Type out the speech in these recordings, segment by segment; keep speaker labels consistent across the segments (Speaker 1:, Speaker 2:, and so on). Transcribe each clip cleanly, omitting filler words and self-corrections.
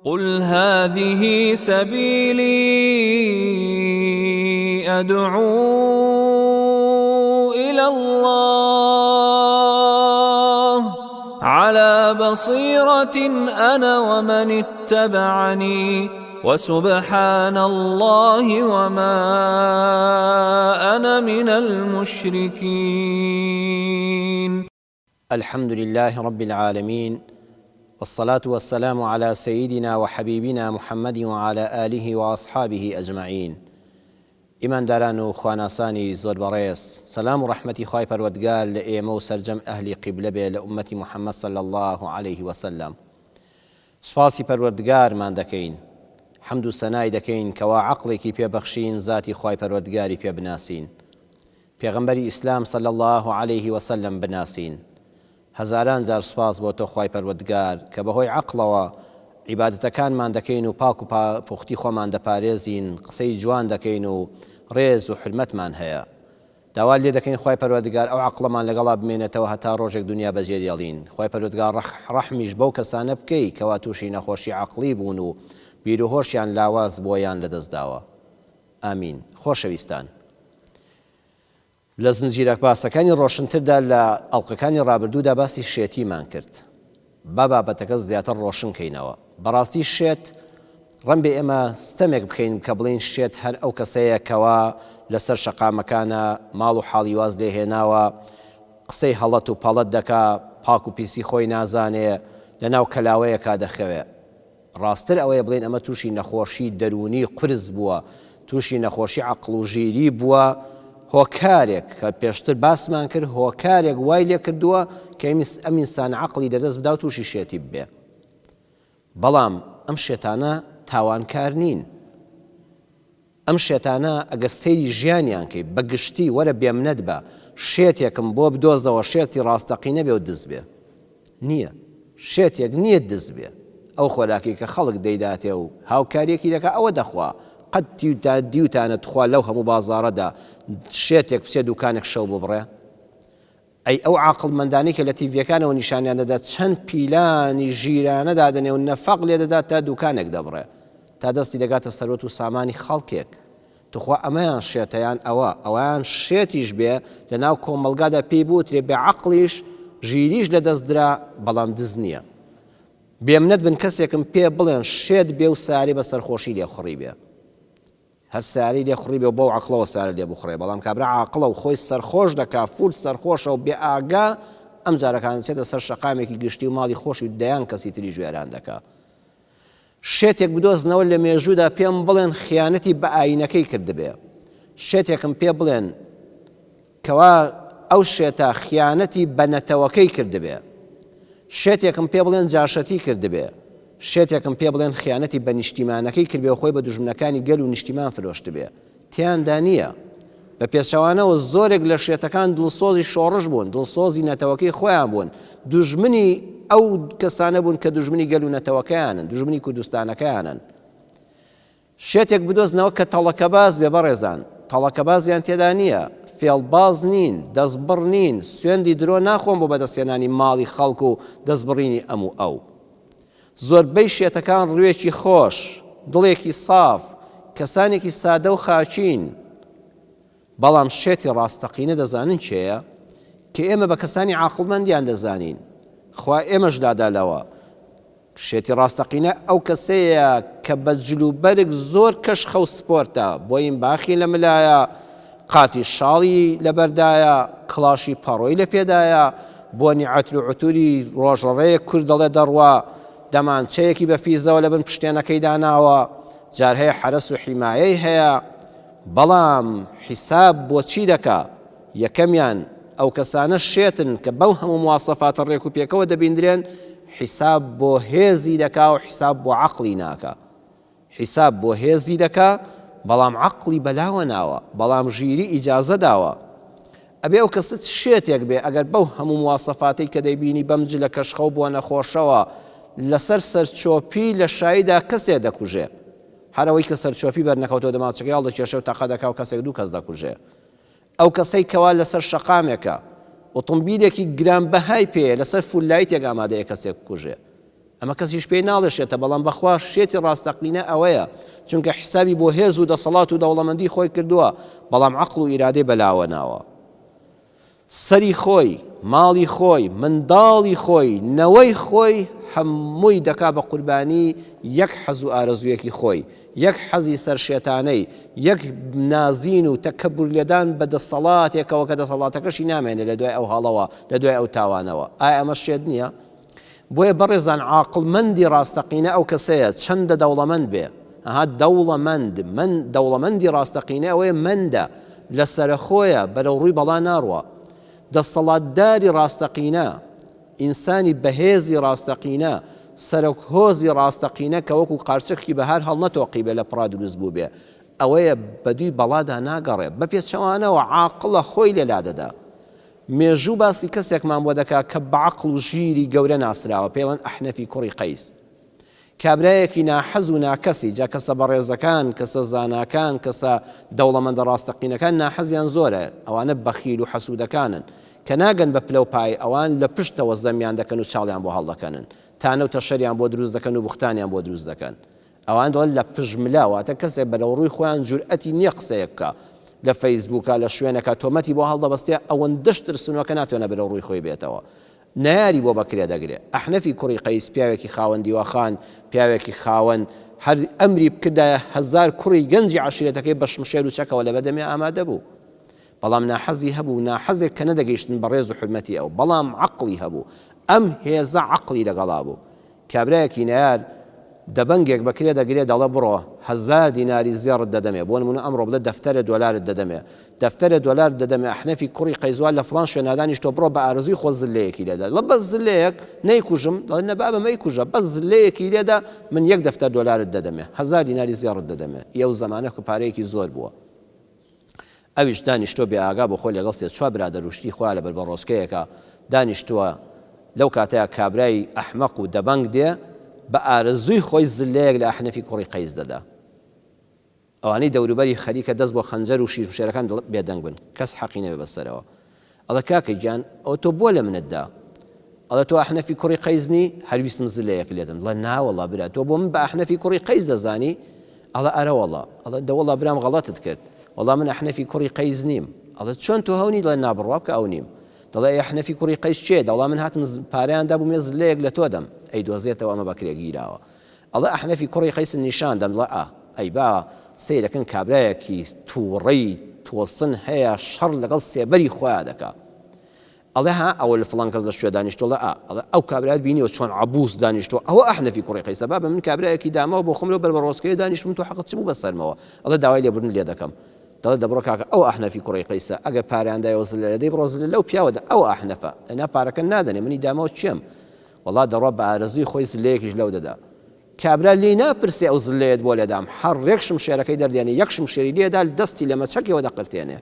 Speaker 1: قل هذه سبيلي أدعو إلى الله على بصيرة أنا ومن اتبعني وسبحان الله وما أنا من المشركين.
Speaker 2: الحمد لله رب العالمين، والصلاة والسلام على سيدنا وحبيبنا محمد وعلى آله وأصحابه أجمعين. إمان داران خواناساني زۆر بەڕێز، سلام و ڕەحمەتی خوای پەروەردگار لە ئێمە و سەرجەم ئەهلی قیبلە بێ لە ئومەتی محەممەد صلی الله عليه وسلم. سوپاسی پەروەردگارمان دەکەین، حەمد و سەنای دەکەین کەوا عەقڵێکی پێبەخشین، زاتی خوای پەروەردگاری پێ بناسین، پێغەمبەری ئیسلام صلی الله عليه وسلم بناسین. هەزاران جار سوپاس بۆ تۆ خوای پەروەردگار کە بەهۆی عەقڵەوە عیبادەتەکانمان دەکەین و پاک و پوختی خۆمان دەپارێزین، قسەی جوان دەکەین و ڕێز و حرمەتمان هەیە. داوا لێ دەکەین خوای پەروەردگار ئەو عەقڵەمان لەگەڵا بمێنێتەوە هەتا ڕۆژێک دنیا بەجێ دێڵین. خوای پەروەردگار ڕەحمیش بەو کەسانە بکەی کەوا تووشی نەخۆشی عەقڵی بوون و بیر و هۆشیان لاواز بۆیان لەدەستداوە. ئامین. خۆشەویستان، لە زنجیرە باسەکانی ڕۆشنتردا لە ئەڵلقەکانی ڕابردوودا باسی شێتیمان کرد. با بابەتەکە زیاتر ڕۆشن کەینەوە. بەڕاستی شێت ڕەن بێ ئێمە ستەمێک بکەین کە بڵین شێت هەر ئەو کەسەیە کەوا لەسەر شەقامەکانە ماڵ و حاڵی واز لێهێناوە، قسەی هەڵەت و پەڵەت دەکا، پاک و پیسی خۆی نازانێ، لەناو کەلاوەیەکا دەخەوێ. ڕاستتر ئەوەیە بڵین ئەمە تووشی نەخۆشی دەرونی قورس بووە، تووشی نەخۆشی عەقڵ و ژیری بووە، هۆکارێک کە پێشتر باسمان کرد، هۆکارێک وای لێ کردووە کە ئەم ئینسان عەقڵی دەدەست بدا و تووشی شێتی ببێ. بەڵام ئەم شێتانە تاوانکار نین. ئەم شێتانە ئەگە سەیری ژیانیان کەی بەگشتی وەرە بێمنەت بە شێتێکم بۆ بدۆزەوە شێتی ڕاستەقینە بێ و دز بێ. نییە، شێتێک نییە دز بێ. ئەو خۆراکی کە خەڵک دەیداتێ و هاوکاریەکی دەکا ئەوە دەخوا. قەت دیوتانە تخوا لەو هەموو بازاڕەدا شێتێک بچێ دوکانێک شەو ببڕێ. ئەی ئەو عاقڵمەندانی کە لە تیڤیەکانەوە نیشانیان دەدات چەند پیلانی ژیرانە دادنێ و نەفەق لێ دەدات تا دوکانێک دەبڕێ، تا دەستی دەگاتە سەرۆت و سامانی خەڵکێک. توخوا ئەمەیان شێتەیان ئەوەیان شێتیش بێ لە ناو کۆمەلگادا پێی بوترێ بێ عەقڵیش ژیریش لە دەستدرا بەڵام دز نییە. بێمنەت بن کەسێکم پێ بڵێن شێت بێ و ساری بە سەرخۆشی لێ خوڕی بێ، هەر ساری لێ خوڕی بێ و بەو عەقڵەوە سارە لێ بخڕێ. بەڵام کابرا عاقڵە و خۆی سەرخۆش دەکا، فول سەرخۆشە و بێ ئاگا، ئەم جارەکان چێتە سەر شەقامێکی گشتی و ماڵی خۆشی و دەیان کەسی تری ژوێران دەکا. شێتێک بدۆزنەوە لە مێژوودا پێم بڵێن خیانەتی بە ئاینەکەی کردبێ، شێتێکم پێ بڵێن کەوا ئەو شێتە خیانەتی بە نەتەوەکەی کردبێ، شێتێکم پێ بڵێن جاشەتی کردبێ، شێتێکم پێ بڵێن خیانەتی بە نیشتیمانەکەی کردبێ و خۆی بە دوژمنەکانی گەل و نیشتیمان فرۆشت بێ. تیاندا نییە. بە پێچەوانەوە زۆرێک لە شێتەکان دڵسۆزی شۆڕش بوون، دڵسۆزی نەتەوەکەی خۆیان بوون، دوژمنی ئەو کەسانە بوون کە دوژمنی گەل و نەتەوەکەیانن، دوژمنی کوردستانەکەیانن. شێتێک بدۆزنەوە کە تەڵەکەباز بێ بەڕێزان، تەڵەکەبازیان تێدا نییە، فێڵباز نین، دەستبڕ نین، سوێندی درۆ ناخۆن بۆ بەدەستێنانی ماڵی خەڵک و دەستبڕینی ئەم و ئەو. زۆربەی شێتەکان ڕوێکی خۆش، دڵێکی ساف، کەسانێکی سادە و خاچین. بەڵام شێتی ڕاستەقینە دەزانن چێیە؟ کە ئێمە بە کەسانی عاقڵمەندیان دەزانین، خوا ئێمەش دادالەوە. شێتی ڕاستەقینە ئەو کەسەیە کە بە جلوبەرگ زۆر کەشخە و سپۆرتە، بۆیم باخی لە ملایە، قاتی شاڵی لەبەردایە، کڵاشی پەڕۆی لە پێدایە، بۆنی عەتر و عوتوری ڕۆژەڕەیەک کورد دەڵێ دەڕوا، دەمانچەیەکی بە فیزەوە لە بن پشتێنەکەی داناوە، جار هەیە حرەس و حیمایەی هەیە. بەڵام حیساب بۆچی دەکا؟ یەکەمیان ئەو کەسانە شێتن کە بەو هەموو مواسەفاتە ڕێک و پێکەوە دەبیندرێن، حیساب بۆ هێزی دەکا و حیساب بۆ عەقڵی ناکا. حیساب بۆ هێزی دەکا بەڵام عەقڵی بەلاوە ناوە، بەڵام ژیری ئیجازە داوە. ئەبێ ئەو کەست شێتێک بێ ئەگەر بەو هەموو مواسەفاتی کە دەیبینی بەمج لە کەشخە و بۆ نەخۆشەوە لەسەر سەرچۆپی لە شایدا کەسێ دەکوژێ، هەرەوەی کە سەرچۆپی بەرنەکەوتەوە دەماچەکەی هەڵدەکێشە و تەقە دەکا و کەسێک دوو کەس دەکوژێ. ئەو کەسەی کەوا لەسەر شەقامێکە ئۆتۆمبیلێکی گرانبەهای پێ لەسەر فولایتێک ئامادەیە کەسێک بکوژێ. ئەمە کەسیش پێی ناڵێشێتە بەڵام بەخوا شێتی ڕاستەقینە ئەوەیە چونکە حیسابی بۆ هێز و دەسەڵات و دەوڵەمەندی خۆی کردووە بەڵام عەقڵ و ئیرادەی بەلاوە ناوە سەری خۆی ماڵی خۆی منداڵی خۆی نەوەی خۆی هەمووی دەکا بە قوربانی یەک حەز و ئارەزوویەکی خۆی یەک حەزی سەر شێتانەی یەک نازین و تەکەبور لێدان بە دەسەڵاتێکەوە کە دەسەڵاتەکەشی نامێنێت لە دوای ئەو هەڵەوە لە دوای ئەو تاوانەوە ئایا ئەمە شێت نییە؟ بۆیە بەڕێزان عاقڵمەندی ڕاستەقینە ئەو کەسەیە چەندە دەوڵەمەند بێ ئەها دەوڵەمەندی ڕاستەقینە ئەوەیە مەندە لە سەرخۆیە بەرەو ڕووی بەڵا ناڕوە دەسەڵاتداری ڕاستەقینە ئینسانی بەهێزی ڕاستەقینە سەرۆک هۆزی ڕاستەقینە کە وەکو قارچەکی بەهار هەڵ نەتۆقی بێ لە پڕا دروست بوو بێ ئەوەیە بەدوی بەڵادا ناگەڕێ بە پێچەوانەوە عاقڵە خۆی لێلا دەدا مێژوو باسی کەسێکمان بۆ دەکا کە بەعقڵ و ژیری گەورە ناسراوە پێڵەن ئەحنەفی کوڕی قەیس کابرایەکی ناحەز و ناکەسی جا کەسە بەڕێزەکان کەسە زاناکان کەسە دەوڵەمەندە ڕاستەقینەکان ناحەزیان زۆرە ئەوانە بەخیل و حەسوودەکانن کە ناگەن بە پلە و پای ئەوان لە پشتەوە زەمیان دەکەن و چاڵیان بۆ هەڵدەکەنن تانەوتە شەریان بۆ دروست دەکەن و بوختانیان بۆ دروست دەکەن ئەوان دەڵێن لە پژملاواتە کەسێک بەرەو ڕووی خۆیان جورئەتی نییە قسەیە بکە لە فەیسبووکە لە شوێنەکە تۆمەتی بۆ هەڵدەبەستێ ئەوەندەش ترسنەوە کە ناتوانە بەرەو ڕووی خۆی بێتەوە نایاری بۆ بەکرێ دەگرێت ئەحنەفی کوڕی قەیس پیاوێکی خاوەن دیوەخان پیاوێکی خاوەن هەر ئەمری بکردایە 1000 کوڕی گەنجی عەشیرەتەکەی بە شمشێر و چەکەوە لە بەدەمێ ئامادە بوو بەڵام ناحەزی هەبوو ناحەزێک کە نەدەگەیشتن بە ڕێز و حورمەتی ئەو بەڵام عەقڵی هەبوو ئەم هێزە عەقڵی لەگەڵا بوو کابرایەکی نایار دەبەنگێک بەکرێ دەگرێت دەڵێ بڕۆ 1000 دیناری زێڕت دەدەمێ بۆ نمونە ئەمڕۆ بڵێ دەفتەرە دۆلارت دەدەمێ دەفتەرە دۆلار دەدەمێ ئەحنەفی کوڕی قەیزوان لە فڵان شوێنە دانیشتۆ بڕۆ بە ئارزووی خۆ زلەیەکی لێدا لە بەس زلەیەک نەیکوژم دەڵێ نەبابە مەیکوژە بەس زلەیەکی لێدا من 1 دەفتەر دۆلارت دەدەمێ 1000 دیناری زێڕت دەدەمێ ئەو زەمانە کە پارەیەکی زۆر بووە ئەویش دانیشتۆ بێ ئاگا بۆ خۆی لەگەڵ سێ چوار برادەر وشتی خوا لەبەر بە ڕۆژکەیەکە دانیشتووە لەو کاتەیە کابرای ئەحمەق و دەبەنگ دێ بە ئارزووی خۆی زلەیەک لە ئەحنەفی کوڕی قەیس دەدا ئەوانەی دەوروبەری خەریکە دەست بۆ خەنجەر و شیرمشێرەکان بێدەنگ بن کەس حەقی نەبێ بەسەرەوە ئەڵێ کاکەی گیان ئەو تۆ بۆ لە منتدا ئەڵێ تۆ ئەحنەفی کوڕی قەیزنی هەرویستم زلەیەک لێدەم دڵێ ناوەڵا برا تۆ بۆ من بە ئەحنەفی کوڕی قەیز دەزانی ئەڵێ ئەرە وەڵا ئەڵێ دەوەڵا برام غەڵەتت کرد وەڵا من ئەحنەفی کوڕی قەیز نیم ئەڵێ چۆن تۆ هەونی دڵێ نابڕوا بکە ئەو نیم دەڵێ ئەحنەفی کوڕی قەیس چێ دەڵا من هاتم پارەیاندا بوومێ زلەیەک لە تۆ دەم ئەی دۆزێتەوە ئەمە بەکرێ گیراوە ئەڵێ ئەحنەفی کوڕی قەیس نیشان دەم دڵێ ئەی با سەیرەکەن کابرایەکی تووڕەی تۆسن هەیە شەڕ لەگەڵ سێبەری خۆیان دەکا ئەڵێ ها ئەوە لە فڵان کەس دەشتوێ دانیشتۆڵە ئەڵێ ئەو کابرایەت بینیوە چۆن عەبوس دانیشتۆ ئەوە ئەحنەفی کوڕی قەیسە بابە من کابرایەکی داماوە بۆ خۆم لەو بەر بە ڕۆژکەیە دانیشتم تۆ حەقت چ بوو بەسەرمەوە ئەڵێ داوای لێبوردن لێ دەکەم دەڵێ دەبڕۆ کاکە ئەو ئەحنەفی کوڕی قەیسە ئەگەر پارەیاندایەوە زلە لەدەی بڕۆ زلە لەو پیاوەدا ئەو ئەحنەفە ئەنا پارەکە نادەنێ منی داماوە چێم وەڵا دەڕۆ بە ئارەزووی خۆی زلەیەکیش لەو دەدا کابرا لێ ناپرسێ ئەو زلەیەت بۆ لێدام هەڕێک شمشێرەکەی دەردێنێ یەک شمشێری لێدا دەستی لە مەچەکەوە دەقرتێنێ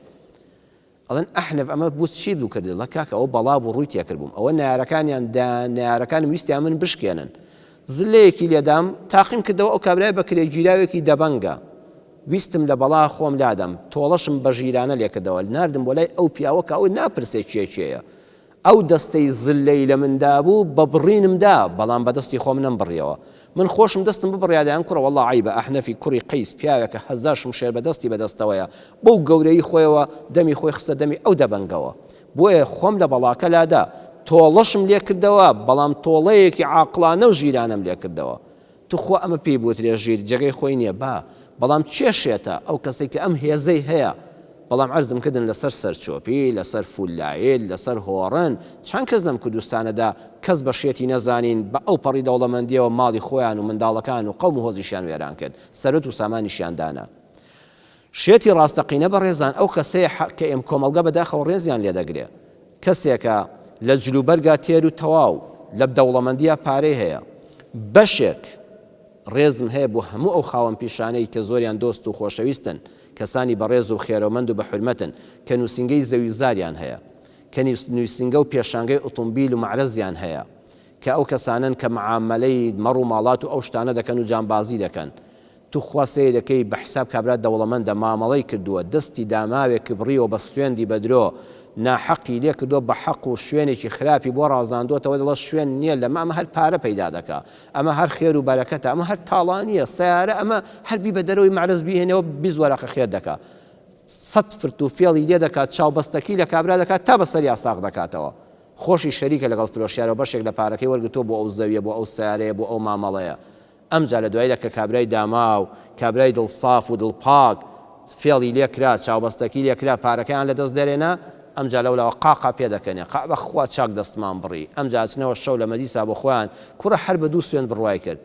Speaker 2: ئەڵێن ئەحنەف ئەمە بوو چی دوو کردی لە کاکە ئەو بەڵا بوو ڕووی تێکرد بووم ئەوە نارەکانم ویستیان من بشکێنن زلەیەکی لێدام تاقیم کردەوە ئەو کابرای بەکرێ گیراوێکی دەبەنگە ویستم لە بەڵا خۆم لادەم تۆڵەشم بە ژیرانە لێکردەوە ناردم بۆ لای ئەو پیاوە کە ئەو ناپرسێ چێە ئەو دەستەی زلەی لە مندا بوو بە بڕینمدا بەڵام بە دەستی خۆم نەمبڕیەوە من خۆشم دەستم ببڕیادایان کوڕە وەڵڵا عیبە ئەحنەفی کوڕی قەیس پیاوێکە 1000 شمشێر بەدەستی بەدەستەوەیە بەو گەورەی خۆیەوە دەمی خۆی خستە دەمی ئەو دەبەنگەوە بۆیە خۆم لە بەڵاکە لادا تۆڵەشم لێ کردەوە بەڵام تۆڵەیەکی عاقڵانە و ژیرانم لێ کردەوە تو خۆ ئەمە پێی بوترێ ژیر جێگەی خۆی نییە با بەڵام چێشێتە ئەو کەسێک کە ئەم هێزەی هەیە بەڵام عەرزم کردن لەسەر سەرچۆپی لەسەر فولایل لەسەر هۆڕن چەند کەس لەم کوردستانەدا کەس بە شێتی نەزانین بە ئەو پەڕی دەوڵەمەندیەوە ماڵی خۆیان و منداڵەکان و قەوم و هۆزیشیان وێران کرد سەرەت و سامانیشیان دانا شێتی ڕاستەقینە بە ڕێزان ئەو کەسەیە کە ئێم کۆمەڵگە بەداخەوە ڕێزیان لێ دەگرێ کەسێکە لە جلوبەرگا تێر و تەواو لە دەوڵەمەندیە پارەی هەیە بەشێک ڕێزم هەیە بۆ هەموو ئەو خاوەن پیشانەی کە زۆریان دۆست و خۆشەویستن کەسانی بەڕێز و خێرەمەند و بە حورمەتن کە نووسنگەی زەوی زاریان هەیە کە نووسنگە و پێشانگەی ئۆتۆمبیل و معرەزیان هەیە کە ئەو کەسانن کە معاملەی مەڕ و ماڵات و ئەو شتانە دەکەن و جانبازی دەکەن تو خواسەیە دەکەی بە حساب کابرات دەوڵەمەندە مامەڵەی کردووە دەستی داماوێک بڕیەوە بە سوێندی بەدرۆ ناحەقی لێ کردۆ بە حەق و شوێنێکی خراپی بۆ ڕازاندۆتەوە دڵە شوێن نییە لەمە ئەمە هەر پارە پەیدا دەکا ئەمە هەر خێر و بەرەکەتە ئەمە هەر تاڵانیە سیارە ئەمە هەربی بە دەرەوەی معرز بیهێنەوە 20 وەرەقە خێر دەکا 100 فرت و فێڵی لێ دەکات چاوبەستەکی لە کابرا دەکات تا بەسەر یاساق دەکاتەوە خۆشی شەریکە لەگەڵ فرۆشیارەوە بەشێک لە پارەکەی وەرگتۆ بۆ ئەو زەویە بۆ ئەو سیارەیە بۆ ئەو مامەڵەیە ئەمجا لە دوایدا کە کابرای داما و کابرای دڵساف و دڵپاک فێڵی لێکرا چاوبەستەکی لێکرا پارەکەیان لە دەست دەرێنە ئەمجا لەولاوە قاقا پێ دەکەنێ بەخوا چاک دەستمان بڕی ئەمجا چنەوە شەو لە مەدیسا بۆ خۆیان کوڕە هەر بە دوو سوێن بڕوای کرد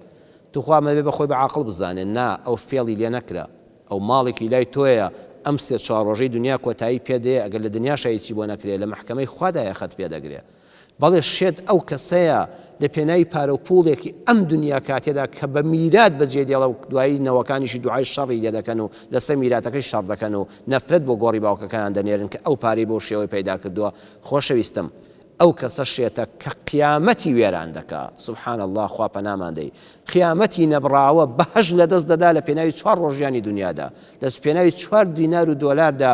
Speaker 2: توخوا مەبێ بەخۆی بە عاقڵ بزانێن نا ئەو فێڵی لێ نەکرا ئەو ماڵێکی لای تۆیە ئەم سێ چوار ڕۆژەی دنیا کۆتایی پێدەیە ئەگەر لە دنیاشە هیچی بۆ نەکرێ لە محکەمەی خودایە خەت پێ دەگرێ بەڵێ شێت ئەو کەسەیە لە پێناوی پارە و پوڵێکی ئەم دنیا کاتێدا کە بە میرات بەجێدێڵە و دوایی نەوەکانیشی دوعای شەڕی لێ دەکەن و لەسەر میراتەکەی شەڕ دەکەن و نەفرەت بۆ گۆڕی باوکەکانیان دەنێرن کە ئەو پارەی بۆ شێوەی پەیدا کردووە خۆشەویستم ئەو کەسە شێتە کە قیامەتی وێران دەکا سبحان الله خوا پەنامان دەی قیامەتی نەبڕاوە بەهەژ لە دەست دەدا لە پێناوی 4 ڕۆژیانی دنیادا لە پێناوی 4 دینار و دۆلاردا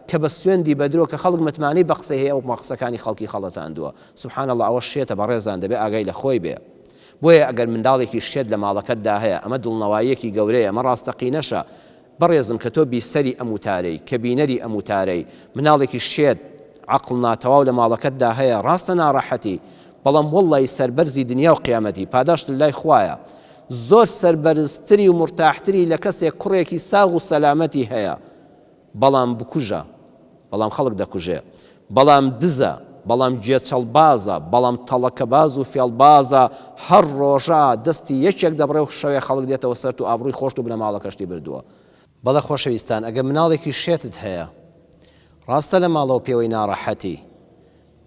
Speaker 2: کە بە سوێندی بەدرۆ کە خەڵک متمانەی بە قسەی هەیە ئەو مەقسەکانی خەڵکی خەڵەتاندووە سبحان الله ئەوە شێتە بە ڕێزان دەبێ ئاگای لە خۆی بێ بۆیە ئەگەر منداڵێکی شێت لە ماڵەکەتدا هەیە ئەمە دڵنەواییەکی گەورەیە ئەمە ڕاستەقینەشە بەڕێزم کە تۆ بیسەری ئەم وتارەی کە بینەری ئەم وتارەی مناڵێکی شێت عقڵ ناتەواو لە ماڵەکەتدا هەیە ڕاستە ناڕەحەتی بەڵام وەڵڵی سەربەرزی دنیا و قیامەتی پاداشت لای خوایە زۆر سەربەرزتری و مرتاحتری لە کەسێک کوڕێکی ساغ و سەلامەتی هەیە بەڵام بکوژە بەڵام خەڵک دەکوژێ بەڵام دزە بەڵام جێچەڵبازە بەڵام تەڵەکەباز و فێڵبازە هەر ڕۆژە دەستی یەکێک دەبڕێ و شەوێ خەڵک دێتەوە سەر و ئابڕووی خۆشت و بنەماڵەکەشتی بردووە بەڵێ خۆشەویستان ئەگەر مناڵێکی شێتت هەیە ڕاستە لە ماڵەوە پێوەی ناڕەحەتی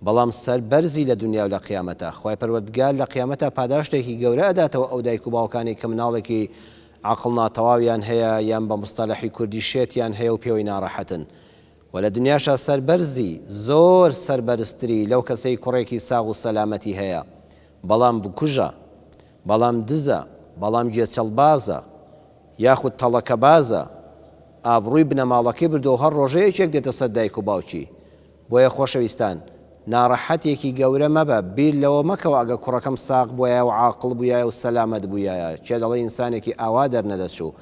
Speaker 2: بەڵام سەربەرزی لە دنیا و لە قیامەتە خوای پەروەردگار لە قیامەتە پاداشتێکی گەورە ئەداتەوە ئەو دایک و باوکانی کە مناڵێکی عقڵ ناتەواویان هەیە یان بە مستەلەحی کوردی شێتیان هەیە و پێوەی ناڕەحەتن و لە دنیاشە سەربەرزی زۆر سەربەرزتری لەو کەسەی کوڕێکی ساغ و سەلامەتی هەیە بەڵام بکوژە بەڵام دزە بەڵام جێچەڵبازە یاخود تەڵەکەبازە ئابڕووی بنەماڵەکەی بردو هەر ڕۆژەیەکێک دێتە سەر دایک و باوکی بۆیە خۆشەویستان ناڕەحەتێکی گەورە مەبە بیر لەوە مەکەوە ئەگە کوڕەکەم ساق بووایە و عاقڵ بووایە و سەلامەت بووایە چێ دەڵێ ئینسانێکی ئاوا دەرنەدەچوو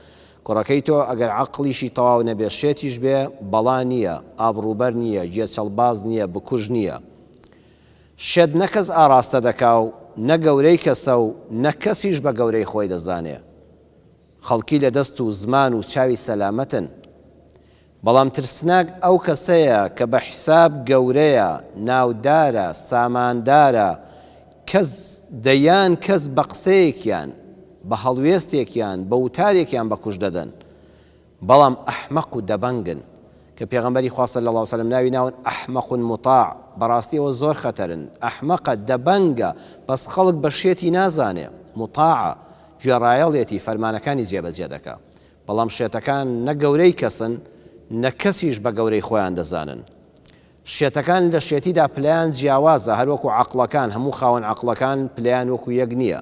Speaker 2: کوڕەکەی تۆ ئەگەر عەقڵیشی تەواو نەبێ شێتیش بێ بەڵا نییە ئابڕووبەر نییە جێچەڵباز نییە بکوژ نییە شێت نە کەس ئاراستە دەکا و نە گەورەی کەسە و نە کەسیش بە گەورەی خۆی دەزانێ خەڵکی لە دەست و زمان و چاوی سەلامەتن بەڵام ترسناک ئەو کەسەیە کە بە حیساب گەورەیە ناودارە ساماندارە کەس دەیان کەس بە قسەیەکیان بە هەڵوێستێکیان بە وتارێکیان بەکوژ دەدەن بەڵام ئەحمەق و دەبەنگن کە پێغەمبەری خوا صلی الله علیه وسلم ناوی ناون ئەحمەق مطاع بەڕاستیەوە زۆر خەتەرن ئەحمەقە دەبەنگە بەس خەڵک بە شێتی نازانێ مطاعە گوێڕایەڵێتی فەرمانەکانی جێبەجێ دەکا بەڵام شێتەکان نە گەورەی کەسن نە کەسیش بە گەورەی خۆیان دەزانن شێتەکان لە شێتیدا پلەیان جیاوازە هەروەکو عەقڵەکان هەموو خاوەن عەقڵەکان پلەیان وەکو یەک نییە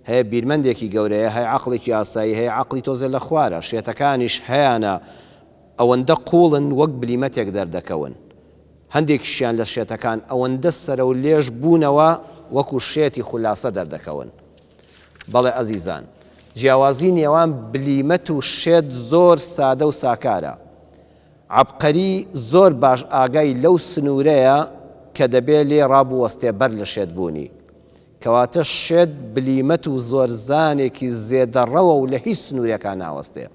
Speaker 2: هەیە بیرمەندێکی گەورەیە هەیە عەقڵێکی ئاسایی هەیە عەقڵی تۆزێ لە خوارە شێتەکانیش هەیەنە ئەوەندە قوڵن وەک بلیمەتێک دەردەکەون هەندێکیشیان لە شێتەکان ئەوەندە سەرە و لێژ بوونەوە وەکو شێتی خولاسە دەردەکەون بەڵێ ئەزیزان جیاوازی نێوان بلیمەت و شێت زۆر سادە و ساکارە عەبقەری زۆر باش ئاگای لەو سنوورەیە کە دەبێ لێ ڕابوەستێ بەر لە شێت بوونی کەواتە شێت بلیمەت و زۆرزانێکی زێدەڕەوە و لە هیچ سنوورێکان ناوەستێ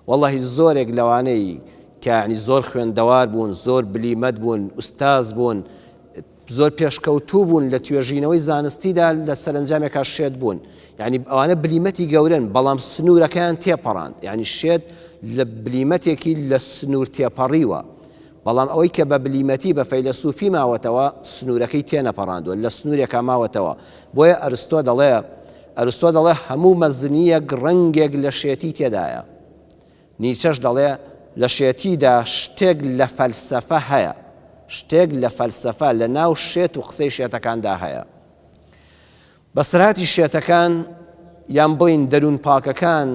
Speaker 2: وەڵڵاهی زۆرێک لەوانەی کە یعنی زۆر خوێندەوار بوون زۆر بلیمەت بوون ئوستاز بوون زۆر پێشکەوتوو بوون لە توێژینەوەی زانستیدا لە سەرنجامێکا شێت بوون یعنی ئەوانە بلیمەتی گەورن بەڵام سنوورەکەیان تێپەڕاند یعنی شێت لە بلیمەتێکی لە سنوور تێپەڕیوە بەڵام ئەوەی کە بە بلیمەتی بە فەیلسوفی ماوەتەوە سنوورەکەی تێنەپەڕاندووە لە سنوورێکا ماوەتەوە بۆیە ئەرستۆ دەڵێ هەموو مەزنیەک ڕەنگێک لە شێتی تێدایە نیچەش دەڵێ لە شێتیدا شتێک لە فەلسەفە هەیە شتێک لە فەلسەفە لە ناو شێت و قسەی شێتەکاندا هەیە بەسەراتی شێتەکان یان بڵین دەروون پاکەکان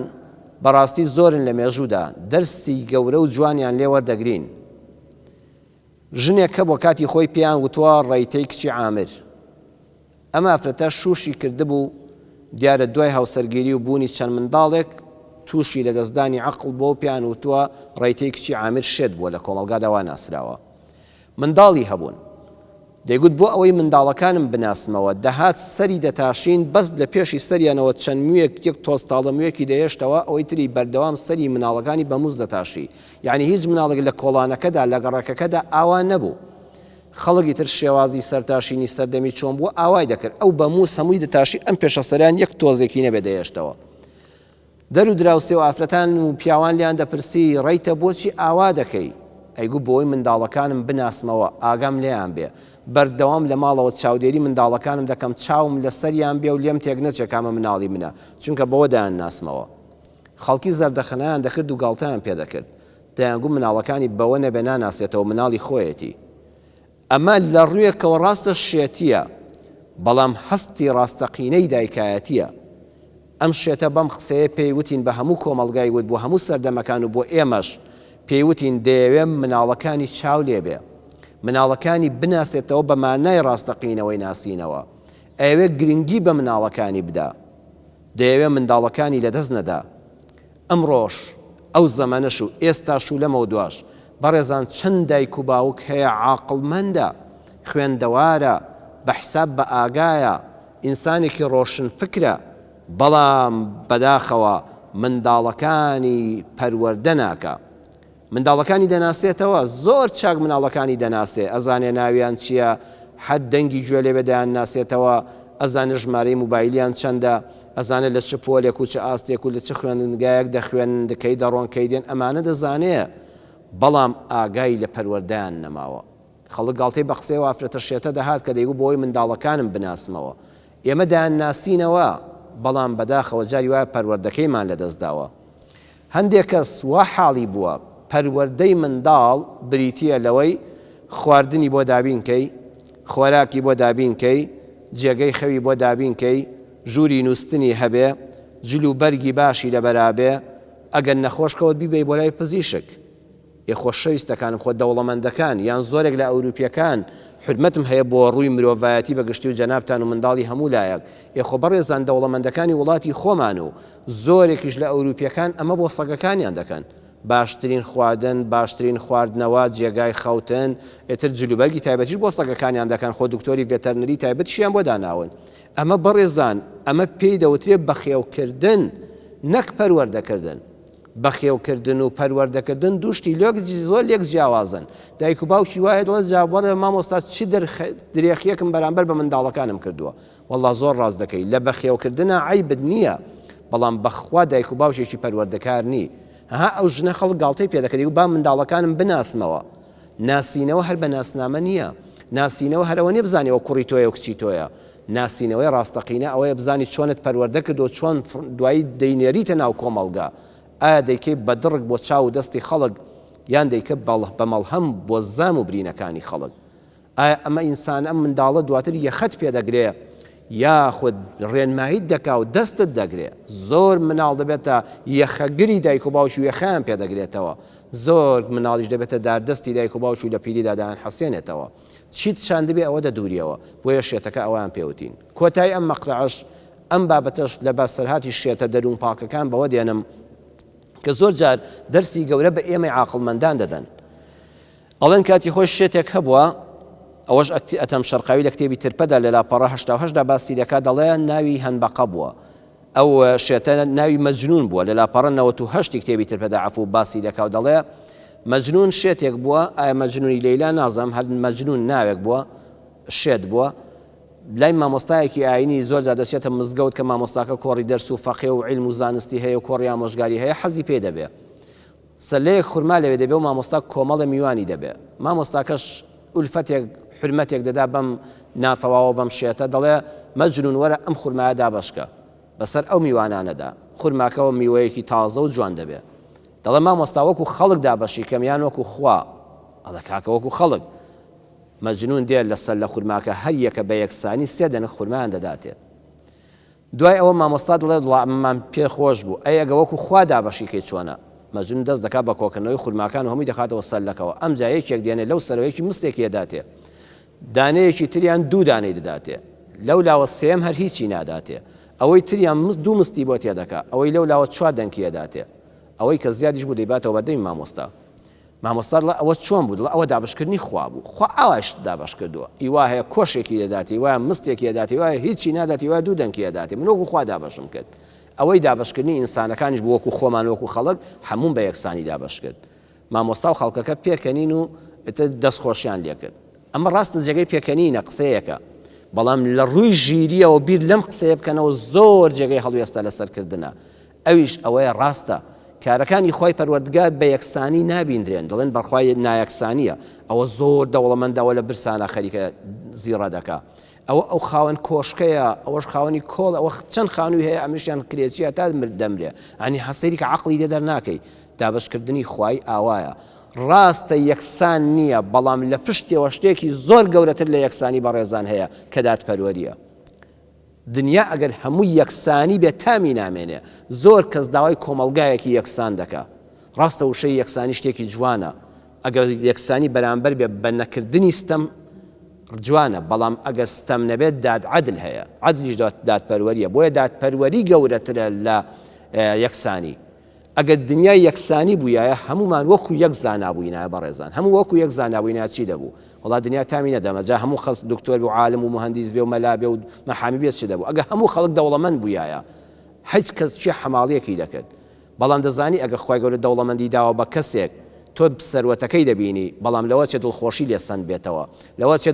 Speaker 2: بەڕاستی زۆرن لە مێژوودا دەرسی گەورە و جوانیان لێ وەردەگرین ژنێک کە بۆ کاتی خۆی پێیان وتووە ڕەیتەی کچی عامر. ئەمە ئافرەتە شوشی کردبوو دیارە دوای هاوسەرگیری و بوونی چەند منداڵێک تووشی لە دەستدانی عەقڵ بۆ پێیان وتووە ڕەیتەی کچی عامر شێت بووە لە کۆمەڵگادا وا ناسراوە. منداڵی هەبوون دەیگوت بۆ ئەوەی منداڵەکانم بناسمەوە دەهات سەری دەتاشین بەس لە پێشی سەریانەوە چەند موویەک یەک تۆستاڵە موویەکی دەهێشتەوە ئەوەی تری بەردەوام سەری مناڵەکانی بەموز دەتاشی. یعنی هیچ مناڵێک لە کۆڵانەکەدا لە گەڕەکەکەدا ئاوا نەبوو. خەڵکی تر شێوازی سەرتاشینی سەردەمی چۆن بووە ئاوای دەکرد ئەو بەموس هەمووی دەتاشی ئەم پێشە سەریان یەک تۆزێکی نەبێ دەهێشتەوە. دەرو دراوسێ و ئافرەتان و پیاوان لیان دەپرسی ڕەیتە بۆچی ئاوا دەکەی؟ ئەیگوو بۆی منداڵەکانم بناسمەوە ئاگام لێیان بێ بەردەوام لە ماڵەوە چاودێری منداڵەکانم دەکەم چاوم لە سەریان بێ و لێم تێک نەچێت کامە مناڵی منە چونکە بەوە دایان ناسمەوە. خەڵکی زەردەخەنەیان دەکرد و گاڵتەیان پێ دەکرد دەیانگوو مناڵەکانی بەوە نەبێ ناناسێتەوە مناڵی خۆیەتی. ئەمە لە ڕوویەکەوە ڕاستە شێتیە بەڵام هەستی ڕاستەقینەی دایکایەتیە. ئەم شێتە بەم قسەیە پێیوتین بە هەموو کۆمەڵگای وت بۆ هەموو سەردەمەکان و بۆ ئێمەش پێیوتین دەیەوێت مناڵەکانی چاو لێبێ مناڵەکانی بناسێتەوە بە مانای ڕاستەقینەوەی ناسینەوە. ئەوێ گرنگی بە مناڵەکانی بدا دەیەوێت منداڵەکانی لەدەست نەدا. ئەمڕۆژ ئەو زەمانەش و ئێستاش و لەمە دواش بەڕێزان چەند دایک و باوک هەیە عاقڵمەندە خوێندەوارە بە حساب بە ئاگایە ئینسانێکی ڕۆشن فکرە بەڵام بەداخەوە منداڵەکانی پەروەردە ناکە. منداڵەکانی دەناسێتەوە زۆر چاک مناڵەکانی دەناسێ ئەزانێ ناویان چییە حەد دەنگی گوێ لێ بەدایان ناسێتەوە ئەزانە ژمارەی موبایلیان چەندە ئەزانە لە چ پۆلێک و چ ئاستێک و لە چ خوێندنگایەک دەخوێن دەکەی دەڕۆنکەی دێن ئەمانە دەزانێ بەڵام ئاگای لە پەروەردەیان نەماوە. خەڵک گاڵتەی بە قسەی ئافرەتە شێتە دەهات کە دەیگوت بۆی منداڵەکانم بناسمەوە ئێمە دایان ناسینەوە بەڵام بەداخەوە جاری وایە پەروەردەکەیمان لەدەستداوە. هەندێک کەس وا حاڵی بووە پەروەردەی منداڵ بریتیە لەوەی خواردنی بۆ دابینکەی خۆراکی بۆ دابینکەی جێگەی خەوی بۆ دابینکەی ژووری نووسنی هەبێ جل و بەرگی باشی لە بەرابێ ئەگەر نەخۆشکەوت بیبەی بۆ لای پزیشک. خۆشەویستەکانم خۆ دەوڵەمەندەکان یان زۆرێک لە ئەوروپیەکان حرمەتم هەیە بۆ ڕووی مرۆڤایەتی بەگشتی و جەنابتان و منداڵی هەموو لایەک خۆ بەڕێزان دەوڵەمەندەکانی وڵاتی خۆمان و زۆرێکیش لە ئەوروپیەکان ئەمە بۆ سەگەکانیان دەکەن باشترین خواردن باشترین خواردنەوە جێگای خەوتن ئێتر جلوبەرگی تایبەتی بۆ سەگەکانیان دەکەن خۆ دکتۆری ڤێتەرنەری تایبەتیشیان بۆ داناون. ئەمە بەڕێزان ئەمە پێی دەوترێت بەخێوکردن نەک پەروەردەکردن. بەخێوکردن و پەروەردەکردن دووشتی زۆر لێک جیاوازن. دایک و باوکی وایە دڵێت جاوەڵێ مامۆستا چی درێخیەکم بەرامبەر بە منداڵەکانم کردووە. وەڵڵا زۆر ڕاست دەکەی لە بەخێوکردنە عیبت نییە بەڵام بەخوا دایک و باوشێکی پەروەردەکار نی. ئەو ژنە خەڵک گاڵتەی پێ دەکەی با منداڵەکانم بناسمەوە. ناسینەوە هەر بە ناسنامە نییە. ناسینەوە هەرەوە نیە بزانیەوە کوڕی تۆیە و کچی تۆیە. ناسینەوەی ڕاستەقینە ئەوەیە بزانی چۆنت پەروەردە کردو چۆن دوایی دەینێریتە ناو کۆمەڵگا. ئایا دەیکەی بە دڕک بۆ چاو دەستی خەڵک یان دەیکە بە مەڵهەم بۆ زام و برینەکانی خەڵک. ئایا ئەمە ئینسان ئەم منداڵە دواتر یەخەت پێدەگرێ یاخود ڕێنماییت دەکا و دەستت دەگرێ. زۆر مناڵ دەبێتە یەخەگری دایک و باوش و یەخەیان پێدەگرێتەوە. زۆر مناڵیش دەبێتە داردەستی دایک و باوش و لە پیریدا دایان حەسێنێتەوە. چیت شان دەبێ ئەوە دەدوریەوە بۆیە شێتەکە ئەویان پێوتین. کۆتایی ئەم مەقطعەش ئەم بابەتەش لە بەسەرهاتی شێتە دەروون پاکەکان بەوە دێنم کە زۆر جار دەرسی گەورە بە ئێمەی عاقڵمەندان دەدەن. ئەڵێن کاتی خۆش شێتێک هەبووە ئەوەش ئەتەم شەرقاوی لە کتێبی ترپەدا لە لاپەڕە 88 باسی دەکات دەڵێ ناوی هەنبەقە بووە. ئەو شێتە ناوی مەجنون بووە لە لاپەڕە 98 کتێبی ترپەدا عەفو باسی دەکات دەڵێ مەجنون شێتێک بووە. ئایا مەجنونی لەیلا نازام هەر مەجنون ناوێک بووە شێت بووە. لای مامۆستایەکی ئاینی زۆر جا دەچێتە مزگەوت کە مامۆستاکە کۆڕی دەرس و فەقێ و عیلم و زانستی هەیە و کۆڕی ئامۆژگاری هەیە حەزی پێ دەبێ سەلەیەک خورما لەوێ دەبێ و مامۆستا کۆمەڵە میوانی دەبێ. مامۆستاکەش ئولفەتێک حرمەتێک دەدا بەم ناتەواوە بەم شێتە دەڵێ مەجنون وەرە ئەم خورمایە دابەشکە بەسەر ئەو میوانانەدا خورماکەەوە میوەیەکی تازە و جوان دەبێ. دەڵێ مامۆستا وەکو خەڵک دابەشی کەمیان وەکو خوا. ئەڵێ کاکە وەکو خەڵک. مەجنون دێت لەسەر لە خورماکە هەر یەکە بە یەکسانی سێ دەنە خورمایان دەداتێ. دوای ئەوە مامۆستا دڵێ دڵمان پێ خۆش بوو ئەگە وەکو خوا دابەشیکەی چۆنە مەجنون دەست دەکات بە کۆکردنەوەی خورماکان و هەمووی دەخاتەوە سەرلەکەوە ئەم جا یەکێک دێنێ لەو سەرەوەیەکی مستێکی دەداتێ دانەیەکی تریان دوو دانەی دەداتێ لەو لاوە سێم هەر هیچی ناداتێ ئەوەی تریان دوو مستی بۆ تێدەکات ئەوەی لەو لاوە چوار دەنکی دەداتێ ئەوەی کە زیادیش بوو دەیباتەوە بەردەمی مامۆستا ئەوە چۆن بوو ئەوە دابشکردنی خوا بوو خوا ئاواش دابش کردووە ئیوا هەیە کۆشێکی دەداتی وایە مستێکی دەداتی وایە هیچی ناداتی وایە دوو دەنکی دەداتی من وەکو خوا دابشم کرد ئەوەی دابشکردنی ئینسانەکانیش بوو وەکو خۆمان وەکو خەڵک هەموون بە یەکسانی دابش کرد مامۆستا و خەڵکەکە پێکەنین و دەستخۆشیان لێ کرد ئەمە ڕاستە جێگەی پێکەنینە قسەیەکە بەڵام لە ڕووی ژیریەوە بیر لەم قسەیە بکەنەوە زۆر جێگەی هەڵوێستا لەسەرکردنە ئەویش ئەوەیە ڕاستە کارەکانی خۆی پەروەردگار بە یەکسانی نابیندرێن دەڵێن بەرخوای نایەکسانیە ئەوە زۆر دەوڵەمەندەوە لە برسانە خەریکە زیڕە دەکا ئەو خاوەن کۆشکەیە ئەوەش خاوەنی کۆڵ ئەوە چەند خانووی هەیە ئەمیشیان کرێچیە تا دەمرێ ئەنی حەسەری کە عەقڵی لێ دەرناکەی دابشکردنی خوای ئاوایە ڕاستە یەکسان نییە بەڵام لە پشتیەوە شتێکی زۆر گەورەتر لە یەکسانی بەڕێزان هەیە کە دادپەروەریە دنیا ئەگەر هەموو یەکسانی بێت تامی نامێنێ زۆر کەس داوای کۆمەلگایەکی یەکسان دەکا ڕاستە وشەی یەکسانی شتێکی جوانە ئەگەر یەکسانی بەرامبەر بێ بە نەکردنی ستەم جوانە بەڵام ئەگەر ستەم نەبێت عەدل هەیە عەدلیش دادپەروەریە بۆیە دادپەروەری گەورەترە لە یەکسانی ئەگەر دنیای یەکسانی بوویایە هەمومان وەکو یەک زانابووینایە بەڕێزان هەموو وەکو یەک زانابووینە چی دەبوو وڵات دنیا تامی نەدەمەجا هەموو خەڵک دکتۆر و عالم و مهندس بێ و مەلا بێ و مەحامی بێت چ دەبوو ئەگەر هەموو خەڵک دەوڵەمەند بوویایە هیچ کەس چی حەماڵیەکی دەکرد بەڵام دەزانی ئەگەر خوای گەورە دەوڵەمەندی داوە بە کەسێک تۆ سەروەتەکەی دەبینی بەڵام لەوە چێ دڵخۆشی لێسەن بێتەوە لەوە چێ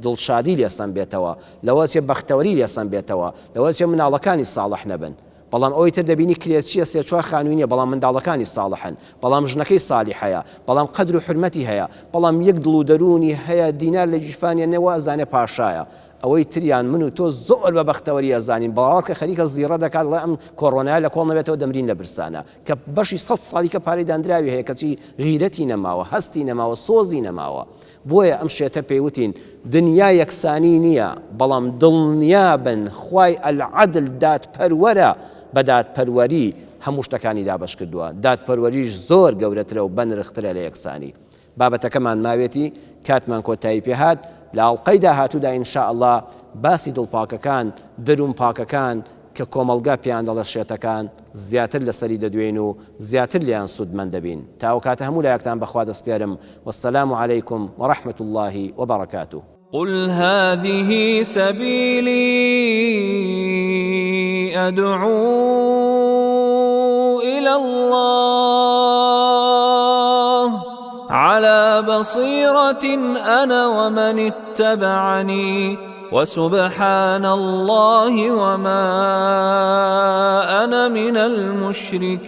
Speaker 2: دڵشادی لێسەن بێتەوە لەوە چێ بەختەوەری لێسەن بێتەوە لەوە چێ مناڵەکانی ساڵح نەبن بەڵام ئەوەی تر دەبینی کرێچیە سێ چوار خانووی نیە بەڵام منداڵەکانی ساڵحن بەڵام ژنەکەی سالیحەیە بەڵام قەدر و حرمەتی هەیە بەڵام یەک دڵ و دەرونی هەیە دینار لە جیفانیە نەوازانێ پاشایە ئەوەی تریان من و تۆ زۆر بە بەختەوەری ئەزانین بەڵاوات کە خەریکە زیڕە دەکات لە ئەم کۆڕۆنایە لە کۆڵ نەبێتەوە دەمرین لە برسانە کە بەشی 100 ساڵی کە پارەی دانراوی هەیە کەچی غیرەتی نەماوە هەستی نەماوە سۆزی نەماوە بۆیە ئەم شێتە پێیوتین دنیا یەکسانی نییە بەڵام دڵنیابن خوای العەدل دادپەروەرە بە دادپەروەری هەموو شتەکانی دابش کردووە دادپەروەریش زۆر گەورەترە و بەنرخترە لە یەکسانی بابەتەکەمان ماوێتی کاتمان کۆتایی پێهات لە ئەڵقەی داهاتوودا ئینشا ئەڵڵا باسی دڵپاکەکان دەروون پاکەکان کە کۆمەلگا پێیان دەڵە شێتەکان زیاتر لەسەری دەدوێن و زیاتر لیان سوودمەند دەبین تاو کاتە هەموو لایەکتان بەخوا دەسپێرم وەسەلام عەلەیکم وەڕەحمەت اللهی وبەڕەکاتوه
Speaker 1: قل هذه سبيلي أدعو إلى الله على بصيرة أنا ومن اتبعني وسبحان الله وما أنا من المشركين